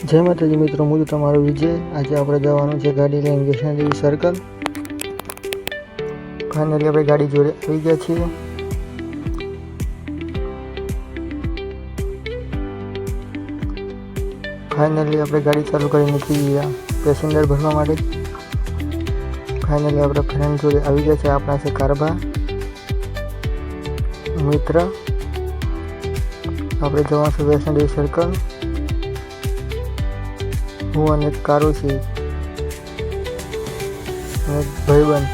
જય માતાજી મિત્રો, હું તમારો વિજય। આજે આપણે જવાનું છે ગાડી લઈને વૈષ્ણોદેવી સર્કલ। ફાઇનલી આપણે ગાડી જોડે આવી ગયા છીએ। ફાઇનલી આપણે ગાડી ચાલુ કરી નીકળી ગયા પેસેન્જર ભરવા માટે। ફાઇનલી આપણે ફ્રેન્ડ જોડે આવી ગયા છે। આપણા છે કારભા મિત્ર। આપણે જવાનું છે વૈષ્ણોદેવી સર્કલ। હું અને કારુસી અને ભાઈબંધ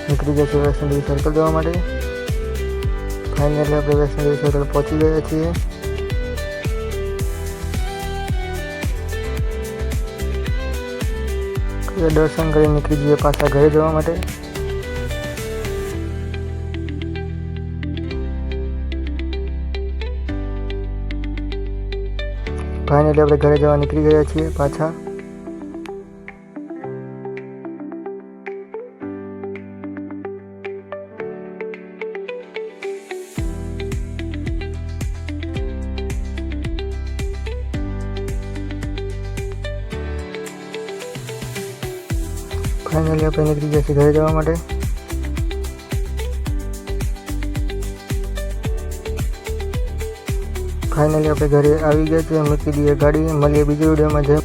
નીકળી ગયા છે વૈષ્ણોદેવી સર્કલ જવા માટે। ફાઇનલી આપણે વૈષ્ણોદેવી સર્કલ પહોંચી ગયા છીએ। દર્શન કરી નીકળી જઈએ પાછા ઘરે જવા માટે। ફાઇનલી આપણે ઘરે જવા નીકળી ગયા છીએ પાછા। ફાઇનલી આપણે નીકળી ગયા છીએ ઘરે જવા માટે। ફાઇનલી આપણે ઘરે આવી ગયા છીએ। મૂકી દઈએ ગાડી। મળીએ બીજી વિડીયોમાં। જય